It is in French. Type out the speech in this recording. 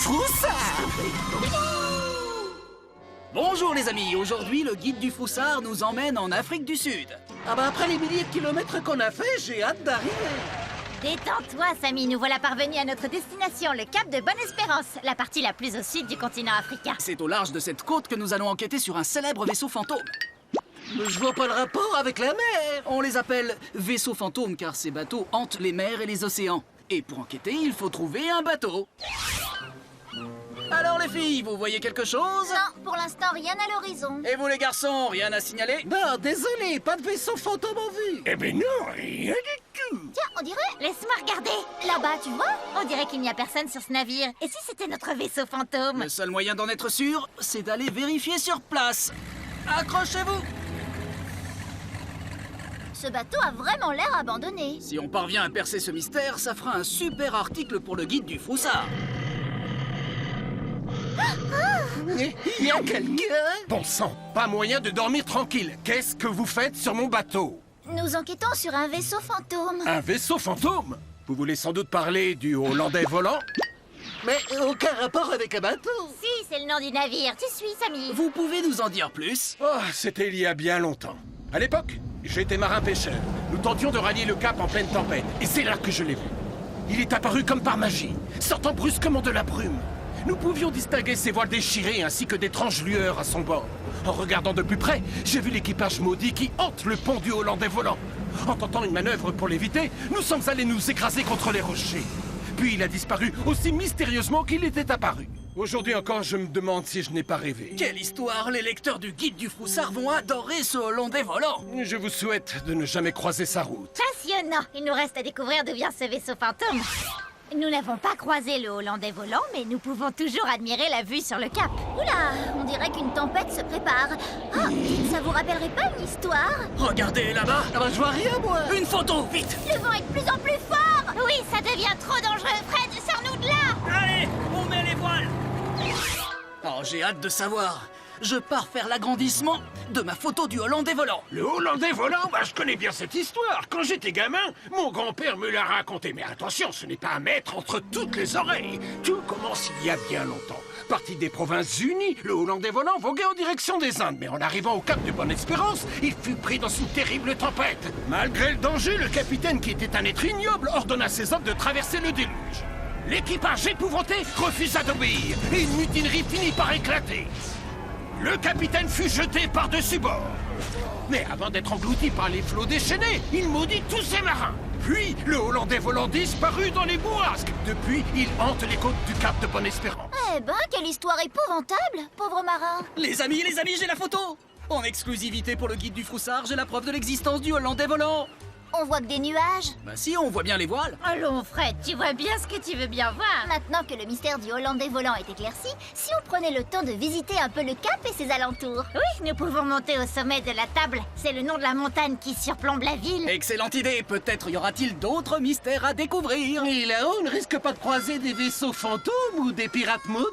Froussard. Bonjour les amis, aujourd'hui le guide du Froussard nous emmène en Afrique du Sud. Ah bah après les milliers de kilomètres qu'on a fait, j'ai hâte d'arriver. Détends-toi, Samy, nous voilà parvenus à notre destination, le Cap de Bonne-Espérance, la partie la plus au sud du continent africain. C'est au large de cette côte que nous allons enquêter sur un célèbre vaisseau fantôme. Mais je vois pas le rapport avec la mer. On les appelle vaisseaux fantômes car ces bateaux hantent les mers et les océans. Et pour enquêter, il faut trouver un bateau. Alors les filles, vous voyez quelque chose? Non, pour l'instant, rien à l'horizon. Et vous les garçons, rien à signaler? Non, désolé, pas de vaisseau fantôme en vue. Eh ben non, rien du tout. Tiens, on dirait... Laisse-moi regarder. Là-bas, tu vois? On dirait qu'il n'y a personne sur ce navire. Et si c'était notre vaisseau fantôme? Le seul moyen d'en être sûr, c'est d'aller vérifier sur place. Accrochez-vous! Ce bateau a vraiment l'air abandonné. Si on parvient à percer ce mystère, ça fera un super article pour le guide du Froussard. Il y a quelqu'un? Bon sang, pas moyen de dormir tranquille. Qu'est-ce que vous faites sur mon bateau? Nous enquêtons sur un vaisseau fantôme. Un vaisseau fantôme? Vous voulez sans doute parler du Hollandais volant? Mais aucun rapport avec un bateau. Si, c'est le nom du navire. Tu suis, Samy? Vous pouvez nous en dire plus? Oh, c'était il y a bien longtemps. À l'époque, j'étais marin-pêcheur. Nous tentions de rallier le cap en pleine tempête. Et c'est là que je l'ai vu. Il est apparu comme par magie, sortant brusquement de la brume. Nous pouvions distinguer ses voiles déchirées ainsi que d'étranges lueurs à son bord. En regardant de plus près, j'ai vu l'équipage maudit qui hante le pont du Hollandais volant. En tentant une manœuvre pour l'éviter, nous sommes allés nous écraser contre les rochers. Puis il a disparu aussi mystérieusement qu'il était apparu. Aujourd'hui encore, je me demande si je n'ai pas rêvé. Quelle histoire! Les lecteurs du guide du Froussard vont adorer ce Hollandais volant! Je vous souhaite de ne jamais croiser sa route. Passionnant. Il nous reste à découvrir d'où vient ce vaisseau fantôme. Nous n'avons pas croisé le Hollandais volant, mais nous pouvons toujours admirer la vue sur le cap. Oula, on dirait qu'une tempête se prépare. Ah, ça vous rappellerait pas une histoire? Regardez là-bas! Ah bah je vois rien moi. Une photo, vite! Le vent est de plus en plus fort. Oui, ça devient trop dangereux. Fred, sors-nous de là. Allez, on met les voiles! Oh, j'ai hâte de savoir. Je pars faire l'agrandissement de ma photo du Hollandais volant. Le Hollandais volant, bah je connais bien cette histoire. Quand j'étais gamin, mon grand-père me l'a raconté. Mais attention, ce n'est pas à mettre entre toutes les oreilles. Tout commence il y a bien longtemps. Parti des Provinces-Unies, le Hollandais volant voguait en direction des Indes. Mais en arrivant au cap de Bonne-Espérance, il fut pris dans une terrible tempête. Malgré le danger, le capitaine, qui était un être ignoble, ordonna à ses hommes de traverser le déluge. L'équipage épouvanté refusa d'obéir et une mutinerie finit par éclater. Le capitaine fut jeté par-dessus bord. Mais avant d'être englouti par les flots déchaînés, il maudit tous ses marins. Puis, le Hollandais volant disparut dans les bourrasques. Depuis, il hante les côtes du cap de Bonne-Espérance. Eh ben, quelle histoire épouvantable, pauvre marin. Les amis, j'ai la photo! En exclusivité pour le guide du Froussard, j'ai la preuve de l'existence du Hollandais volant! On voit que des nuages. Bah si, on voit bien les voiles. Allons, Fred, tu vois bien ce que tu veux bien voir. Maintenant que le mystère du Hollandais volant est éclairci, si on prenait le temps de visiter un peu le cap et ses alentours. Oui, nous pouvons monter au sommet de la table. C'est le nom de la montagne qui surplombe la ville. Excellente idée, peut-être y aura-t-il d'autres mystères à découvrir. Et là-haut, on ne risque pas de croiser des vaisseaux fantômes ou des pirates maudits.